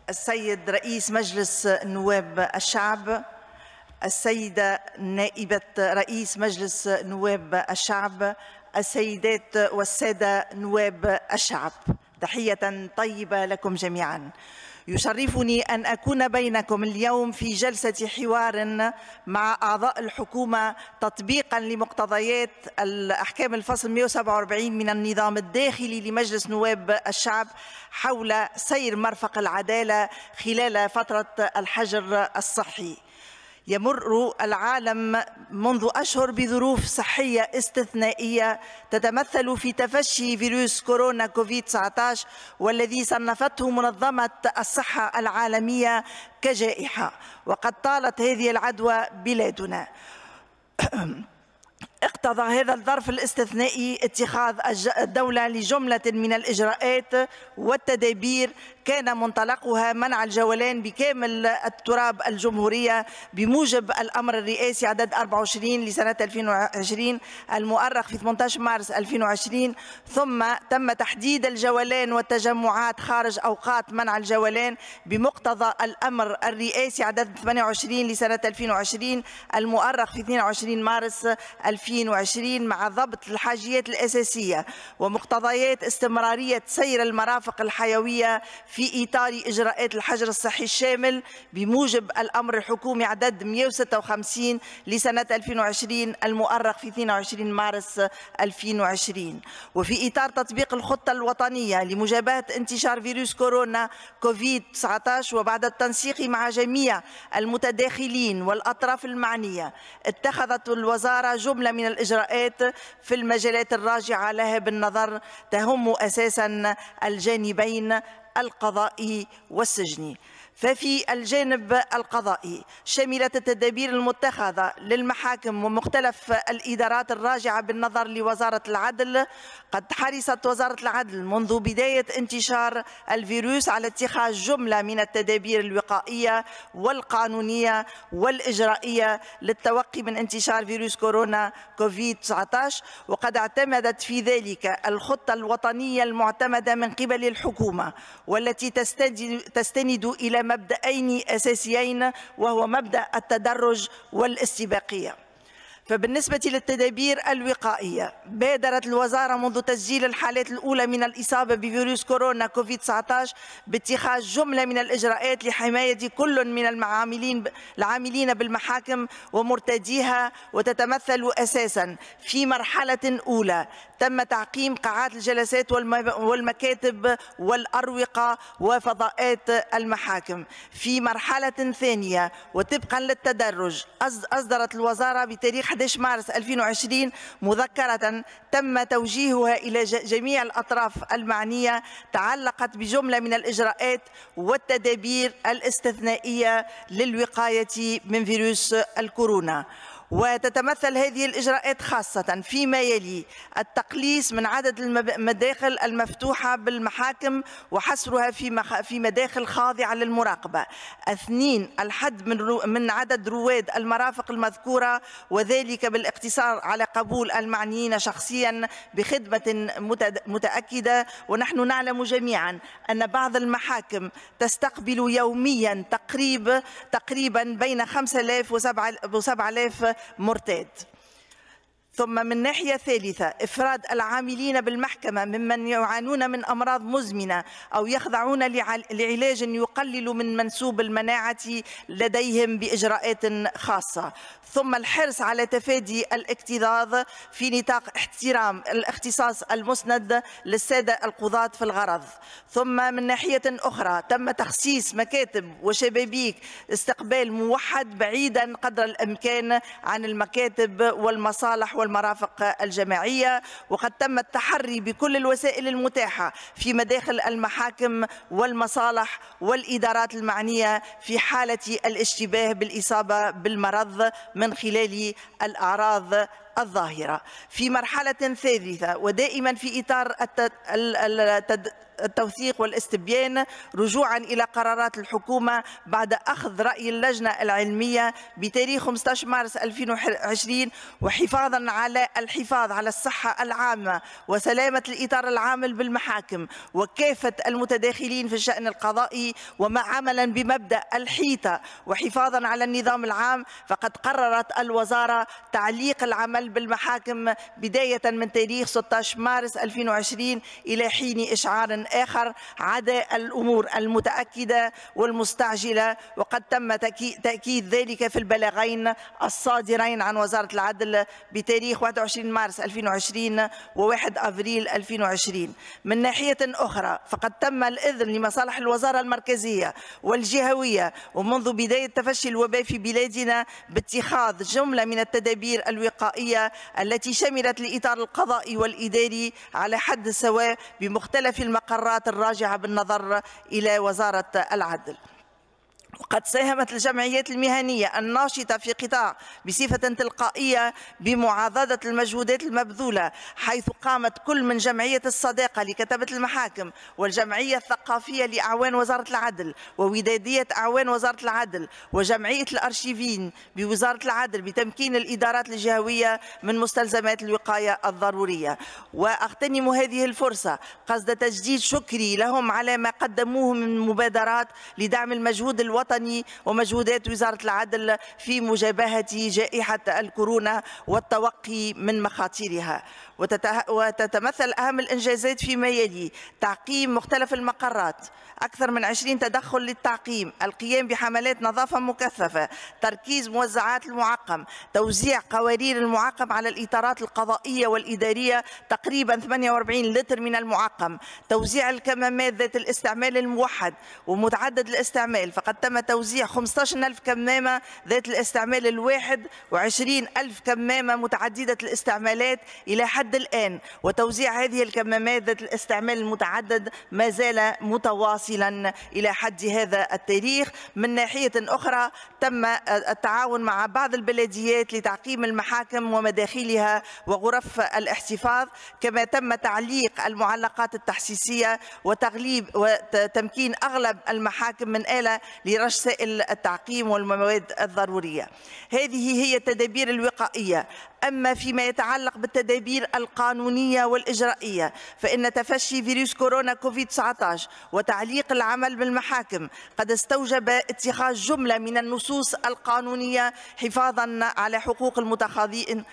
السيد رئيس مجلس نواب الشعب، السيدة نائبة رئيس مجلس نواب الشعب، السيدات والسادة نواب الشعب، تحية طيبة لكم جميعا. يشرفني أن أكون بينكم اليوم في جلسة حوار مع أعضاء الحكومة تطبيقا لمقتضيات الأحكام الفصل 147 من النظام الداخلي لمجلس نواب الشعب حول سير مرفق العدالة خلال فترة الحجر الصحي. يمر العالم منذ أشهر بظروف صحية استثنائية تتمثل في تفشي فيروس كورونا كوفيد-19 والذي صنفته منظمة الصحة العالمية كجائحة، وقد طالت هذه العدوى بلادنا. اقتضى هذا الظرف الاستثنائي اتخاذ الدولة لجملة من الإجراءات والتدابير كان منطلقها منع الجولان بكامل التراب الجمهورية بموجب الأمر الرئاسي عدد 24 لسنة 2020 المؤرخ في 18 مارس 2020، ثم تم تحديد الجولان والتجمعات خارج أوقات منع الجولان بمقتضى الأمر الرئاسي عدد 28 لسنة 2020 المؤرخ في 22 مارس 2020 مع ضبط الحاجيات الأساسية ومقتضيات استمرارية سير المرافق الحيوية في إطار إجراءات الحجر الصحي الشامل بموجب الأمر الحكومي عدد 156 لسنة 2020 المؤرخ في 22 مارس 2020. وفي إطار تطبيق الخطة الوطنية لمجابهة انتشار فيروس كورونا كوفيد-19 وبعد التنسيق مع جميع المتداخلين والأطراف المعنية، اتخذت الوزارة جملة من الإجراءات في المجالات الراجعة لها بالنظر تهم أساساً الجانبين القضائي والسجني. ففي الجانب القضائي شملت التدابير المتخذة للمحاكم ومختلف الإدارات الراجعة بالنظر لوزارة العدل. قد حرصت وزارة العدل منذ بداية انتشار الفيروس على اتخاذ جملة من التدابير الوقائية والقانونية والإجرائية للتوقي من انتشار فيروس كورونا كوفيد-19، وقد اعتمدت في ذلك الخطة الوطنية المعتمدة من قبل الحكومة والتي تستند إلى مبدأين أساسيين، وهو مبدأ التدرج والاستباقية. فبالنسبة للتدابير الوقائية، بادرت الوزارة منذ تسجيل الحالات الأولى من الإصابة بفيروس كورونا كوفيد-19 باتخاذ جملة من الإجراءات لحماية كل من العاملين بالمحاكم ومرتديها، وتتمثل أساساً في مرحلة أولى تم تعقيم قاعات الجلسات والمكاتب والأروقة وفضاءات المحاكم. في مرحلة ثانية وطبقاً للتدرج أصدرت الوزارة بتاريخ 11 مارس 2020 مذكرة تم توجيهها إلى جميع الأطراف المعنية تعلقت بجملة من الإجراءات والتدابير الاستثنائية للوقاية من فيروس الكورونا. وتتمثل هذه الإجراءات خاصة فيما يلي: التقليص من عدد المداخل المفتوحة بالمحاكم وحصرها في مداخل خاضعة للمراقبة. 2. الحد من عدد رواد المرافق المذكورة، وذلك بالاقتصار على قبول المعنيين شخصيا بخدمة متأكدة. ونحن نعلم جميعا أن بعض المحاكم تستقبل يوميا تقريبا بين 5000 و 7000 مرتاد. ثم من ناحية ثالثة إفراد العاملين بالمحكمة ممن يعانون من أمراض مزمنة أو يخضعون لعلاج يقلل من منسوب المناعة لديهم بإجراءات خاصة. ثم الحرص على تفادي الاكتظاظ في نطاق احترام الاختصاص المسند للسادة القضاة في الغرض. ثم من ناحية أخرى تم تخصيص مكاتب وشبابيك استقبال موحد بعيدا قدر الإمكان عن المكاتب والمصالح والمرافق الجماعية، وقد تم التحري بكل الوسائل المتاحة في مداخل المحاكم والمصالح والإدارات المعنية في حالة الاشتباه بالإصابة بالمرض من خلال الأعراض الظاهرة. في مرحلة ثالثة ودائما في إطار التوثيق والاستبيان رجوعا إلى قرارات الحكومة بعد أخذ رأي اللجنة العلمية بتاريخ 15 مارس 2020، وحفاظا على الحفاظ على الصحة العامة وسلامة الإطار العامل بالمحاكم وكافة المتداخلين في الشأن القضائي، وما عملا بمبدأ الحيطة وحفاظا على النظام العام، فقد قررت الوزارة تعليق العمل بالمحاكم بداية من تاريخ 16 مارس 2020 إلى حين إشعار آخر، عدا الأمور المتأكدة والمستعجلة، وقد تم تأكيد ذلك في البلاغين الصادرين عن وزارة العدل بتاريخ 21 مارس 2020 و1 أبريل 2020. من ناحية أخرى فقد تم الإذن لمصالح الوزارة المركزية والجهوية ومنذ بداية تفشي الوباء في بلادنا باتخاذ جملة من التدابير الوقائية التي شملت الإطار القضائي والإداري على حد سواء بمختلف المقرات الراجعة بالنظر إلى وزارة العدل. وقد ساهمت الجمعيات المهنية الناشطة في قطاع بصفة تلقائية بمعاضدة المجهودات المبذولة، حيث قامت كل من جمعية الصداقة لكتبة المحاكم والجمعية الثقافية لأعوان وزارة العدل وودادية أعوان وزارة العدل وجمعية الأرشيفين بوزارة العدل بتمكين الإدارات الجهوية من مستلزمات الوقاية الضرورية. وأغتنم هذه الفرصة قصد تجديد شكري لهم على ما قدموه من مبادرات لدعم المجهود الوطني ومجهودات وزارة العدل في مجابهة جائحة الكورونا والتوقي من مخاطرها. وتتمثل أهم الإنجازات فيما يلي: تعقيم مختلف المقرات، أكثر من 20 تدخل للتعقيم، القيام بحملات نظافة مكثفة، تركيز موزعات المعقم، توزيع قوارير المعقم على الإطارات القضائية والإدارية تقريبا 48 لتر من المعقم، توزيع الكمامات ذات الاستعمال الموحد ومتعدد الاستعمال، فقد تم توزيع 15,000 كمامة ذات الاستعمال الواحد و20,000 كمامة متعددة الاستعمالات إلى حد الآن، وتوزيع هذه الكمامات ذات الاستعمال المتعدد ما زال متواصلا إلى حد هذا التاريخ. من ناحية أخرى تم التعاون مع بعض البلديات لتعقيم المحاكم ومداخلها وغرف الاحتفاظ، كما تم تعليق المعلقات التحسيسية وتغليب وتمكين أغلب المحاكم من آلة لرش سائل التعقيم والمواد الضرورية. هذه هي التدابير الوقائية. أما فيما يتعلق بالتدابير القانونية والإجرائية فإن تفشي فيروس كورونا كوفيد-19 وتعليق العمل بالمحاكم قد استوجب اتخاذ جملة من النصوص القانونية حفاظا على حقوق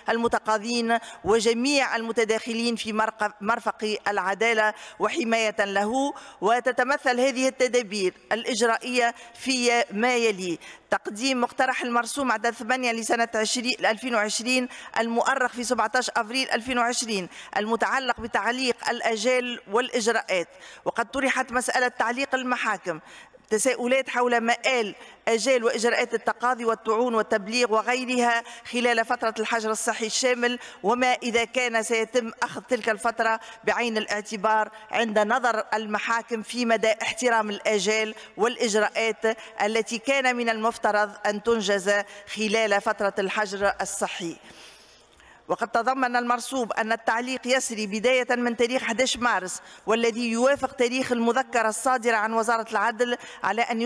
المتقاضين وجميع المتداخلين في مرفق العدالة وحماية له. وتتمثل هذه التدابير الإجرائية في ما يلي: تقديم مقترح المرسوم عدد 8 لسنة 2020 المؤرخ في 17 أبريل 2020 المتعلق بتعليق الآجال والإجراءات. وقد طرحت مسألة تعليق المحاكم تساؤلات حول مآل آجال وإجراءات التقاضي والطعون والتبليغ وغيرها خلال فترة الحجر الصحي الشامل، وما إذا كان سيتم أخذ تلك الفترة بعين الاعتبار عند نظر المحاكم في مدى احترام الآجال والإجراءات التي كان من المفترض أن تنجز خلال فترة الحجر الصحي. وقد تضمن المرسوم أن التعليق يسري بداية من تاريخ 11 مارس والذي يوافق تاريخ المذكرة الصادرة عن وزارة العدل على أن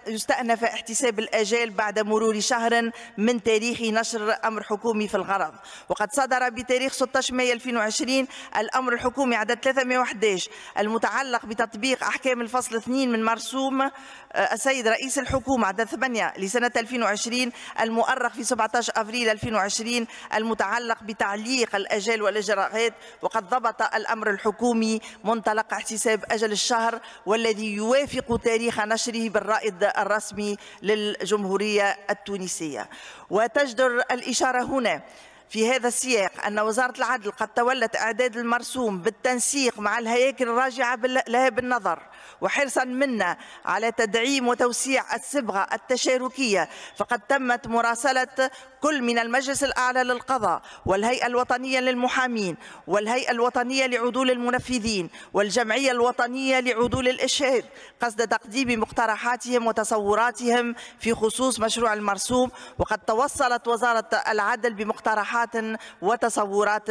يستأنف احتساب الآجال بعد مرور شهر من تاريخ نشر أمر حكومي في الغرض. وقد صدر بتاريخ 16 مايو 2020 الأمر الحكومي عدد 311 المتعلق بتطبيق أحكام الفصل 2 من مرسوم السيد رئيس الحكومة عدد 8 لسنة 2020 المؤرخ في 17 أبريل 2020 المتعلق بتعليق الأجال والإجراءات. وقد ضبط الأمر الحكومي منطلق احتساب أجل الشهر والذي يوافق تاريخ نشره بالرائد الرسمي للجمهورية التونسية. وتجدر الإشارة هنا في هذا السياق أن وزارة العدل قد تولت إعداد المرسوم بالتنسيق مع الهياكل الراجعة لها بالنظر، وحرصا منا على تدعيم وتوسيع الصبغة التشاركية، فقد تمت مراسلة كل من المجلس الأعلى للقضاء والهيئة الوطنية للمحامين والهيئة الوطنية لعدول المنفذين والجمعية الوطنية لعدول الإشهاد قصد تقديم مقترحاتهم وتصوراتهم في خصوص مشروع المرسوم. وقد توصلت وزارة العدل بمقترحات اقتراحات وتصورات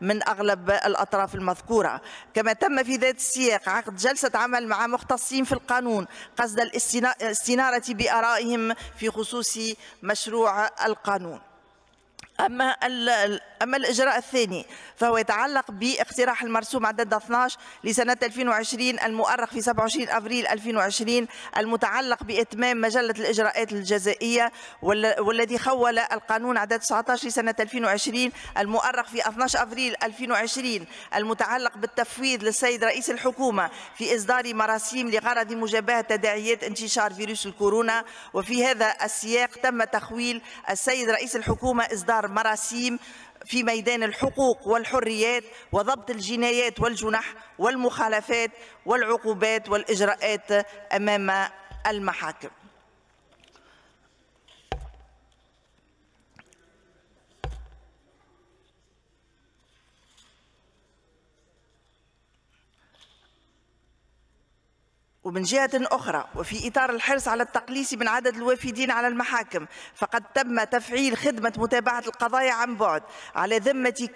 من أغلب الأطراف المذكورة. كما تم في ذات السياق عقد جلسة عمل مع مختصين في القانون قصد الاستنارة بآرائهم في خصوص مشروع القانون. أما الإجراء الثاني فهو يتعلق باقتراح المرسوم عدد 12 لسنة 2020 المؤرخ في 27 أبريل 2020 المتعلق بإتمام مجلة الإجراءات الجزائية، والذي خول القانون عدد 19 لسنة 2020 المؤرخ في 12 أبريل 2020 المتعلق بالتفويض للسيد رئيس الحكومة في إصدار مراسيم لغرض مجابهة تداعيات انتشار فيروس الكورونا. وفي هذا السياق تم تخويل السيد رئيس الحكومة إصدار مراسيم في ميدان الحقوق والحريات وضبط الجنايات والجنح والمخالفات والعقوبات والإجراءات أمام المحاكم. ومن جهة أخرى وفي إطار الحرص على التقليص من عدد الوافدين على المحاكم فقد تم تفعيل خدمة متابعة القضايا عن بعد على ذمة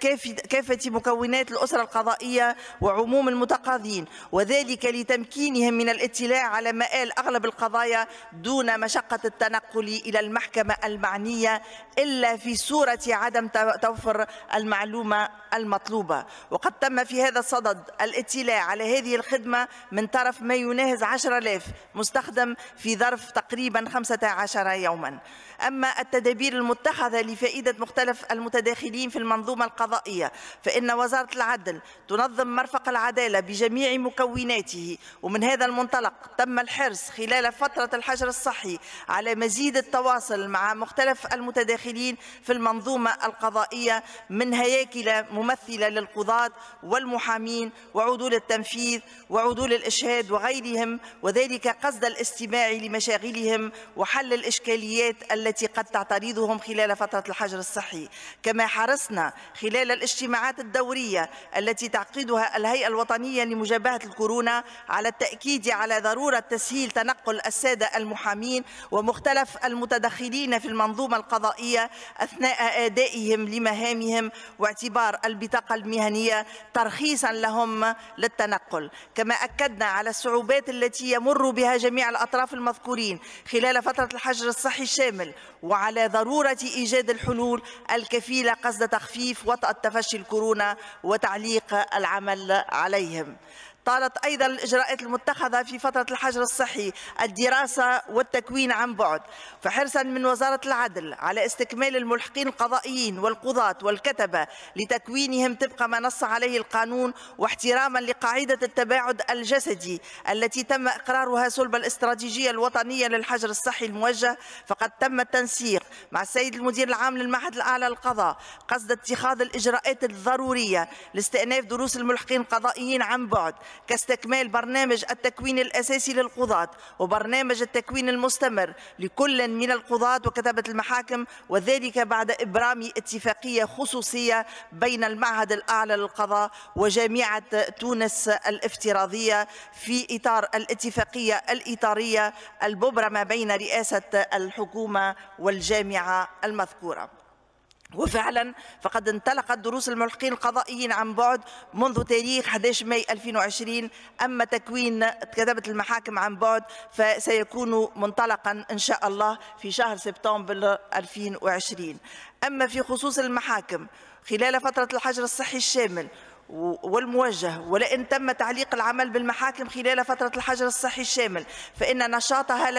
كافة مكونات الأسرة القضائية وعموم المتقاضين، وذلك لتمكينهم من الاطلاع على مآل أغلب القضايا دون مشقة التنقل إلى المحكمة المعنية إلا في صورة عدم توفر المعلومة المطلوبة. وقد تم في هذا الصدد الاطلاع على هذه الخدمة من طرف ما يناهز 10,000 مستخدم في ظرف تقريبا 15 يوما. أما التدابير المتخذة لفائدة مختلف المتداخلين في المنظومة القضائية فإن وزارة العدل تنظم مرفق العدالة بجميع مكوناته، ومن هذا المنطلق تم الحرص خلال فترة الحجر الصحي على مزيد التواصل مع مختلف المتداخلين في المنظومة القضائية من هياكل ممثلة للقضاة والمحامين وعدول التنفيذ وعدول الإشهاد وغيرهم، وذلك قصد الاستماع لمشاغلهم وحل الإشكاليات التي قد تعترضهم خلال فترة الحجر الصحي. كما حرصنا خلال الاجتماعات الدورية التي تعقدها الهيئة الوطنية لمجابهة الكورونا على التأكيد على ضرورة تسهيل تنقل السادة المحامين ومختلف المتدخلين في المنظومة القضائية أثناء أدائهم لمهامهم واعتبار البطاقة المهنية ترخيصا لهم للتنقل. كما أكدنا على الصعوبات التي يمر بها جميع الأطراف المذكورين خلال فترة الحجر الصحي الشامل وعلى ضرورة إيجاد الحلول الكفيلة قصد تخفيف وطأة تفشي الكورونا وتعليق العمل عليهم. طالت أيضا الإجراءات المتخذة في فترة الحجر الصحي الدراسة والتكوين عن بعد، فحرصا من وزارة العدل على استكمال الملحقين القضائيين والقضاة والكتبة لتكوينهم طبق ما نص عليه القانون، واحتراما لقاعدة التباعد الجسدي التي تم إقرارها صلب الاستراتيجية الوطنية للحجر الصحي الموجه، فقد تم التنسيق مع السيد المدير العام للمعهد الأعلى للقضاء قصد اتخاذ الإجراءات الضرورية لاستئناف دروس الملحقين القضائيين عن بعد، كاستكمال برنامج التكوين الأساسي للقضاة وبرنامج التكوين المستمر لكل من القضاة وكتبة المحاكم، وذلك بعد إبرام اتفاقية خصوصية بين المعهد الأعلى للقضاء وجامعة تونس الافتراضية في إطار الاتفاقية الإطارية المبرمة بين رئاسة الحكومة والجامعة المذكورة. وفعلا فقد انطلقت دروس الملحقين القضائيين عن بعد منذ تاريخ 11 ماي 2020. أما تكوين كتبة المحاكم عن بعد فسيكون منطلقا إن شاء الله في شهر سبتمبر 2020. أما في خصوص المحاكم خلال فترة الحجر الصحي الشامل والموجه، ولئن تم تعليق العمل بالمحاكم خلال فترة الحجر الصحي الشامل فإن نشاطها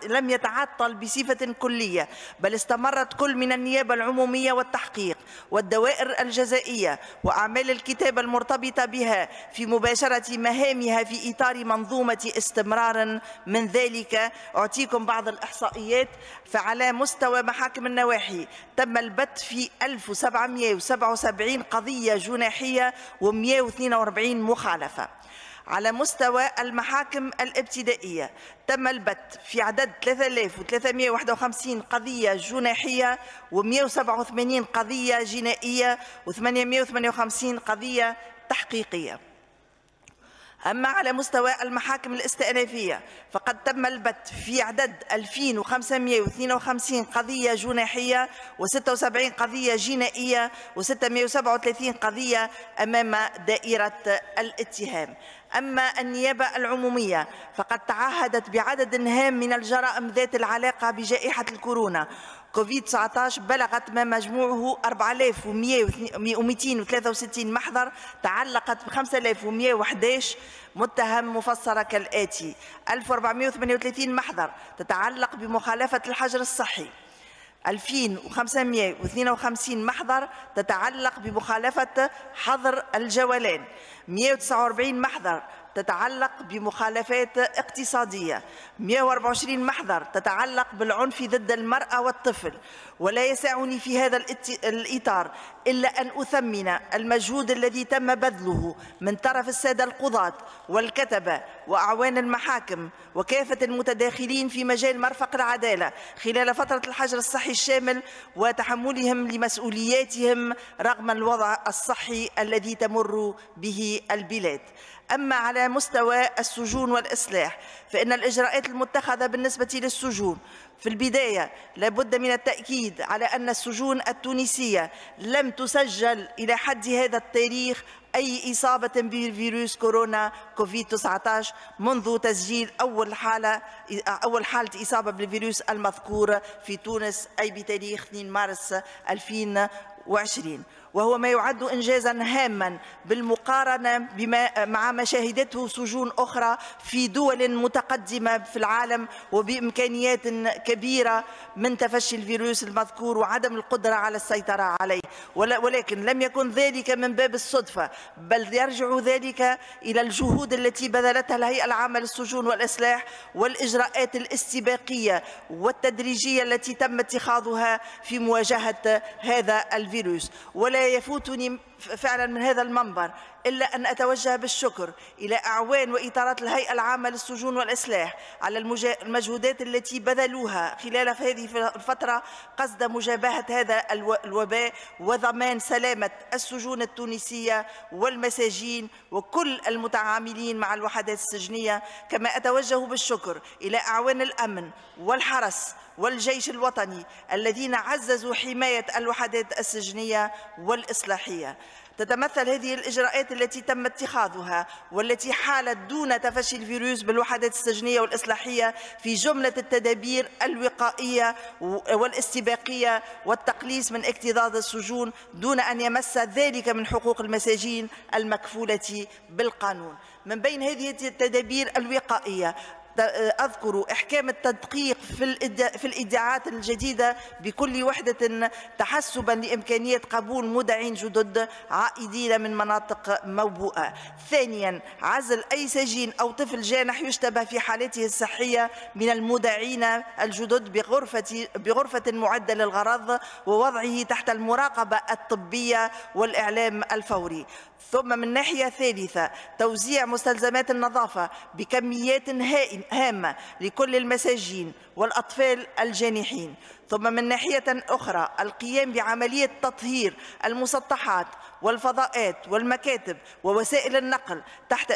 لم يتعطل بصفة كلية، بل استمرت كل من النيابة العمومية والتحقيق والدوائر الجزائية وأعمال الكتابة المرتبطة بها في مباشرة مهامها في إطار منظومة استمرار. من ذلك أعطيكم بعض الإحصائيات. فعلى مستوى محاكم النواحي تم البت في 1777 قضية جناحية و142 مخالفة. على مستوى المحاكم الابتدائية تم البت في عدد 3351 قضية جناحية و187 قضية جنائية و858 قضية تحقيقية. أما على مستوى المحاكم الاستئنافية فقد تم البت في عدد 2552 قضية جناحية و76 قضية جنائية و637 قضية أمام دائرة الاتهام. أما النيابة العمومية فقد تعهدت بعدد هام من الجرائم ذات العلاقة بجائحة الكورونا كوفيد-19 بلغت ما مجموعه 4263 محضر تعلقت ب 5111 متهم مفسرة كالآتي: 1438 محضر تتعلق بمخالفة الحجر الصحي، 2552 محضر تتعلق بمخالفة حظر الجولان، 149 محضر تتعلق بمخالفات اقتصادية، 124 محضر تتعلق بالعنف ضد المرأة والطفل. ولا يسعني في هذا الإطار إلا أن أثمن المجهود الذي تم بذله من طرف السادة القضاة والكتبة وأعوان المحاكم وكافة المتداخلين في مجال مرفق العدالة خلال فترة الحجر الصحي الشامل وتحملهم لمسؤولياتهم رغم الوضع الصحي الذي تمر به البلاد. أما على مستوى السجون والإصلاح فإن الإجراءات المتخذة بالنسبة للسجون في البداية لابد من التأكيد على أن السجون التونسية لم تسجل إلى حد هذا التاريخ أي إصابة بفيروس كورونا كوفيد-19 منذ تسجيل أول حالة إصابة بالفيروس المذكور في تونس أي بتاريخ 2 مارس 2020، وهو ما يعد إنجازاً هاماً بالمقارنة مع ما شهدته سجون أخرى في دول متقدمة في العالم وبإمكانيات كبيرة من تفشي الفيروس المذكور وعدم القدرة على السيطرة عليه. ولكن لم يكن ذلك من باب الصدفة، بل يرجع ذلك إلى الجهود التي بذلتها الهيئة العامة للسجون والإصلاح والإجراءات الاستباقية والتدريجية التي تم اتخاذها في مواجهة هذا الفيروس. ولا يفوتني فعلا من هذا المنبر إلا أن أتوجه بالشكر إلى أعوان وإطارات الهيئة العامة للسجون والإصلاح على المجهودات التي بذلوها خلال هذه الفترة قصد مجابهة هذا الوباء وضمان سلامة السجون التونسية والمساجين وكل المتعاملين مع الوحدات السجنية. كما أتوجه بالشكر إلى أعوان الأمن والحرس والجيش الوطني الذين عززوا حماية الوحدات السجنية والإصلاحية. تتمثل هذه الإجراءات التي تم اتخاذها والتي حالت دون تفشي الفيروس بالوحدات السجنية والإصلاحية في جملة التدابير الوقائية والاستباقية والتقليص من اكتظاظ السجون دون أن يمس ذلك من حقوق المساجين المكفولة بالقانون. من بين هذه التدابير الوقائية أذكر إحكام التدقيق في الإيداعات الجديدة بكل وحدة تحسبا لإمكانية قبول مودعين جدد عائدين من مناطق موبوءة. ثانيا عزل أي سجين أو طفل جانح يشتبه في حالته الصحية من المودعين الجدد بغرفة معدة للغرض ووضعه تحت المراقبة الطبية والإعلام الفوري. ثم من ناحية ثالثة توزيع مستلزمات النظافة بكميات هامة لكل المساجين والأطفال الجانحين. ثم من ناحية أخرى القيام بعملية تطهير المسطحات والفضاءات والمكاتب ووسائل النقل تحت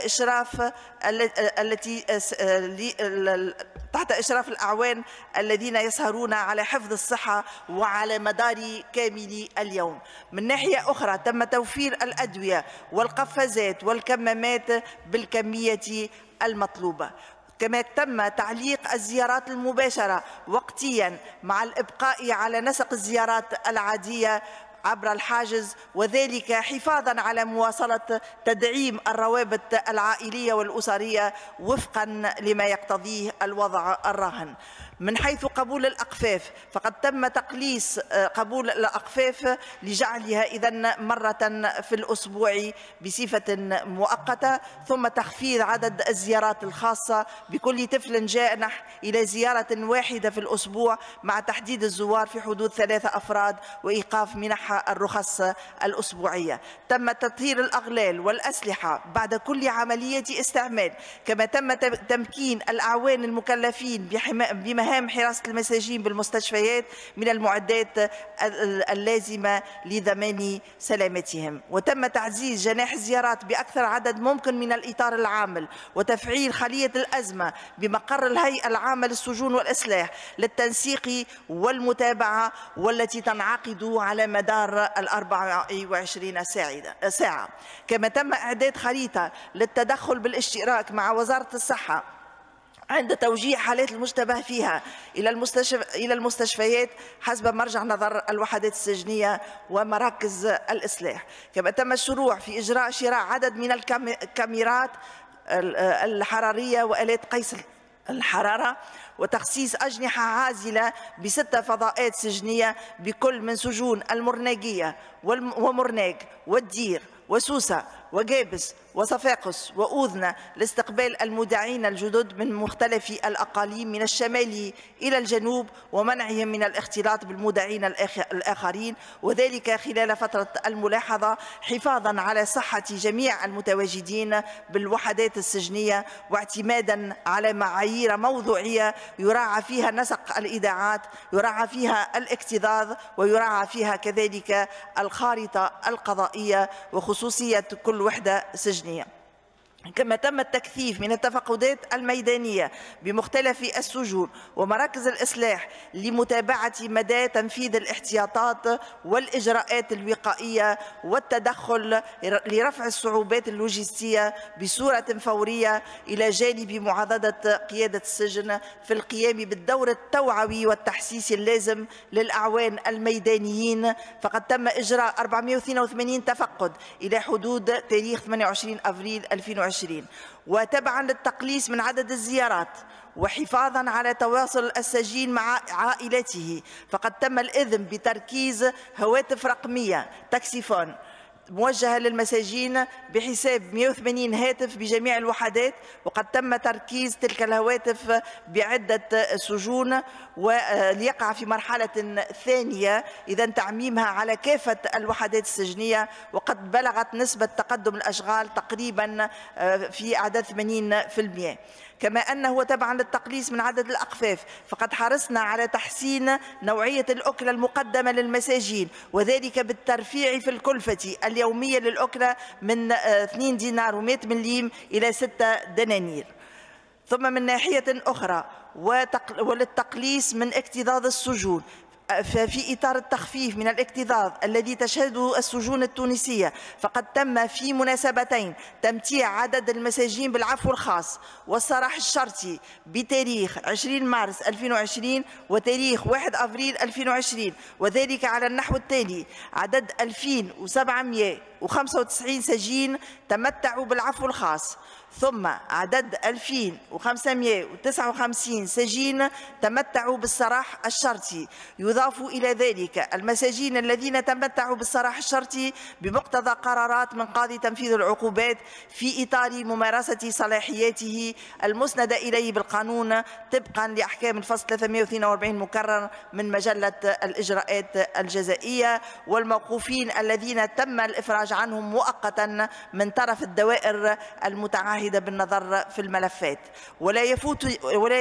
إشراف الأعوان الذين يسهرون على حفظ الصحة وعلى مدار كامل اليوم. من ناحية أخرى تم توفير الأدوية والقفازات والكمامات بالكمية المطلوبة. كما تم تعليق الزيارات المباشرة وقتياً مع الإبقاء على نسق الزيارات العادية عبر الحاجز، وذلك حفاظاً على مواصلة تدعيم الروابط العائلية والأسرية وفقاً لما يقتضيه الوضع الراهن. من حيث قبول الأقفاف فقد تم تقليص قبول الأقفاف لجعلها إذن مرة في الأسبوع بصفة مؤقتة، ثم تخفيض عدد الزيارات الخاصة بكل طفل جانح إلى زيارة واحدة في الأسبوع مع تحديد الزوار في حدود 3 أفراد وإيقاف منح الرخص الأسبوعية. تم تطهير الأغلال والأسلحة بعد كل عملية استعمال، كما تم تمكين الأعوان المكلفين بمهام مهام حراسة المساجين بالمستشفيات من المعدات اللازمة لضمان سلامتهم. وتم تعزيز جناح الزيارات بأكثر عدد ممكن من الإطار العامل وتفعيل خلية الأزمة بمقر الهيئة العامة للسجون والإصلاح للتنسيق والمتابعة، والتي تنعقد على مدار 24 ساعة. كما تم إعداد خريطة للتدخل بالاشتراك مع وزارة الصحة عند توجيه حالات المشتبه فيها إلى المستشفيات حسب مرجع نظر الوحدات السجنية ومراكز الإصلاح. كما تم الشروع في إجراء شراء عدد من الكاميرات الحرارية وآلات قيس الحرارة وتخصيص أجنحة عازلة ب6 فضاءات سجنية بكل من سجون المرناقية ومرناق والدير وسوسة وجابس وصفاقس وأوذنة لاستقبال المودعين الجدد من مختلف الأقاليم من الشمال إلى الجنوب ومنعهم من الاختلاط بالمودعين الآخرين، وذلك خلال فترة الملاحظة حفاظا على صحة جميع المتواجدين بالوحدات السجنية، واعتمادا على معايير موضوعية يراعى فيها نسق الإيداعات، يراعى فيها الاكتظاظ، ويراعى فيها كذلك الخارطة القضائية وخصوصية كل وحدة سجنية. كما تم التكثيف من التفقدات الميدانية بمختلف السجون ومراكز الإصلاح لمتابعة مدى تنفيذ الاحتياطات والإجراءات الوقائية والتدخل لرفع الصعوبات اللوجستية بصورة فورية، إلى جانب معضدة قيادة السجن في القيام بالدور التوعوي والتحسيسي اللازم للأعوان الميدانيين. فقد تم إجراء 482 تفقد إلى حدود تاريخ 28 أفريل 2020. وتبعا للتقليص من عدد الزيارات وحفاظا على تواصل السجين مع عائلته، فقد تم الإذن بتركيز هواتف رقمية تاكسيفون موجهة للمساجين بحساب 180 هاتف بجميع الوحدات، وقد تم تركيز تلك الهواتف بعدة سجون وليقع في مرحلة ثانية إذا تعميمها على كافة الوحدات السجنية، وقد بلغت نسبة تقدم الأشغال تقريبا في أعداد 80%. كما أنه تبعا للتقليص من عدد الأقفاف فقد حرصنا على تحسين نوعية الأكلة المقدمة للمساجين، وذلك بالترفيع في الكلفة اليومية للأكلة من 2 دينار و100 مليم إلى 6 دنانير. ثم من ناحية أخرى وللتقليص من اكتظاظ السجون، ففي إطار التخفيف من الاكتظاظ الذي تشهده السجون التونسية، فقد تم في مناسبتين تمتيع عدد المساجين بالعفو الخاص والسراح الشرطي بتاريخ 20 مارس 2020 وتاريخ 1 أفريل 2020، وذلك على النحو التالي: عدد 2795 سجين تمتعوا بالعفو الخاص، ثم عدد 2559 سجين تمتعوا بالسراح الشرطي. يضاف إلى ذلك المساجين الذين تمتعوا بالسراح الشرطي بمقتضى قرارات من قاضي تنفيذ العقوبات في إطار ممارسة صلاحياته المسندة إليه بالقانون طبقا لأحكام الفصل 342 مكرر من مجلة الإجراءات الجزائية، والموقوفين الذين تم الإفراج عنهم مؤقتا من طرف الدوائر المتعاهدة بالنظر في الملفات. ولا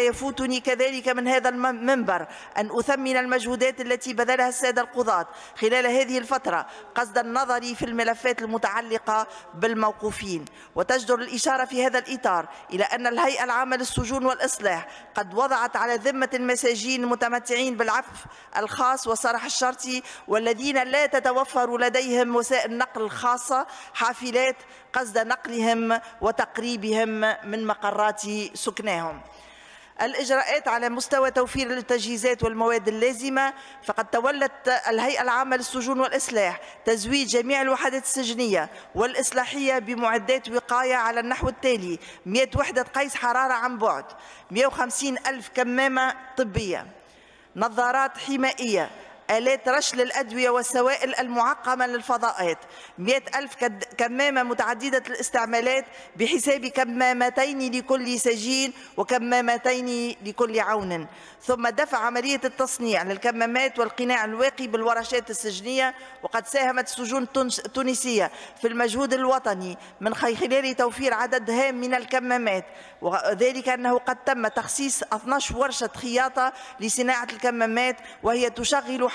يفوتني كذلك من هذا المنبر أن أثمن المجهودات التي بذلها السادة القضاة خلال هذه الفترة قصد النظر في الملفات المتعلقة بالموقوفين. وتجدر الإشارة في هذا الإطار إلى أن الهيئة العامة للسجون والإصلاح قد وضعت على ذمة المساجين المتمتعين بالعفو الخاص والسراح الشرطي والذين لا تتوفر لديهم وسائل نقل خاصة حافلات قصد نقلهم وتقريبهم من مقرات سكناهم. الإجراءات على مستوى توفير التجهيزات والمواد اللازمة، فقد تولت الهيئة العامة للسجون والإصلاح تزويد جميع الوحدات السجنية والإصلاحية بمعدات وقاية على النحو التالي: 100 وحدة قيس حرارة عن بعد، 150 ألف كمامة طبية، نظارات حمائية، آلات رشل الأدوية والسوائل المعقمة للفضاءات، 100,000 كمامة متعددة الاستعمالات بحساب كمامتين لكل سجين وكمامتين لكل عون، ثم دفع عملية التصنيع للكمامات والقناع الواقي بالورشات السجنية. وقد ساهمت السجون التونسية في المجهود الوطني من خلال توفير عدد هام من الكمامات، وذلك أنه قد تم تخصيص 12 ورشة خياطة لصناعة الكمامات، وهي تشغل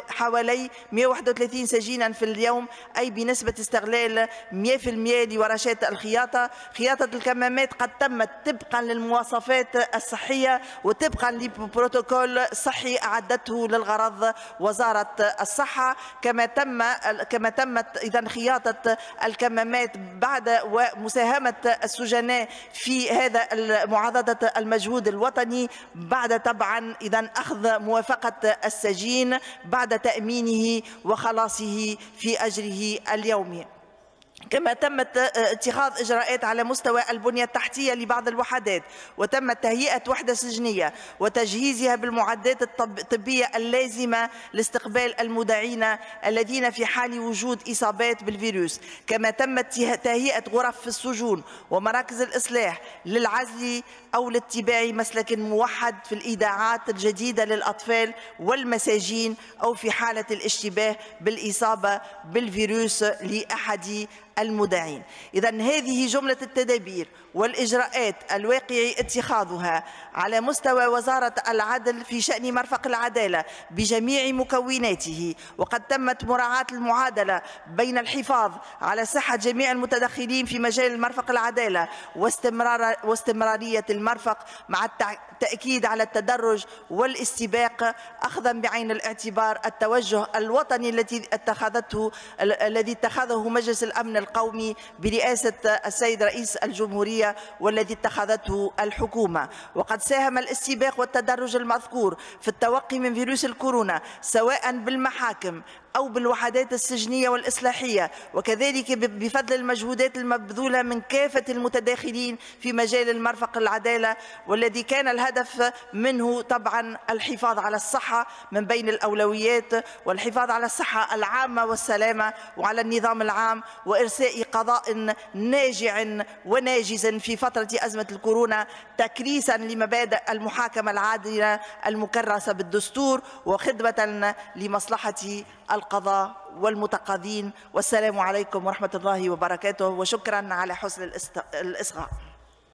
حوالي 131 سجينا في اليوم، أي بنسبة استغلال 100% لورشات الخياطة. خياطة الكمامات قد تمت طبقا للمواصفات الصحية وطبقا لبروتوكول صحي أعدته للغرض وزارة الصحة. كما تمت إذن خياطة الكمامات بعد ومساهمة السجناء في هذا معاضدة المجهود الوطني بعد طبعا إذن أخذ موافقة السجين بعد تأمينه وخلاصه في أجره اليومي. كما تمت اتخاذ إجراءات على مستوى البنية التحتية لبعض الوحدات، وتمت تهيئة وحدة سجنية وتجهيزها بالمعدات الطبية اللازمة لاستقبال المدعين الذين في حال وجود إصابات بالفيروس. كما تمت تهيئة غرف في السجون ومراكز الإصلاح للعزل أو لاتباع مسلك موحد في الإيداعات الجديدة للأطفال والمساجين، أو في حالة الاشتباه بالإصابة بالفيروس لأحد المدعين. إذن هذه جملة التدابير والإجراءات الواقع اتخاذها على مستوى وزارة العدل في شأن مرفق العدالة بجميع مكوناته، وقد تمت مراعاة المعادلة بين الحفاظ على صحة جميع المتدخلين في مجال مرفق العدالة واستمرارية المرفق، مع التأكيد على التدرج والاستباق، أخذا بعين الاعتبار التوجه الوطني الذي اتخذه مجلس الأمن القومي برئاسة السيد رئيس الجمهورية والذي اتخذته الحكومة. وقد ساهم الاستباق والتدرج المذكور في التوقي من فيروس الكورونا سواء بالمحاكم أو بالوحدات السجنية والإصلاحية، وكذلك بفضل المجهودات المبذولة من كافة المتداخلين في مجال المرفق العدالة، والذي كان الهدف منه طبعا الحفاظ على الصحة من بين الأولويات، والحفاظ على الصحة العامة والسلامة وعلى النظام العام، وإرساء قضاء ناجع وناجز في فترة أزمة الكورونا، تكريسا لمبادئ المحاكمة العادلة المكرسة بالدستور وخدمة لمصلحة القضاء والمتقاضين. والسلام عليكم ورحمة الله وبركاته، وشكرا على حسن الإصغاء.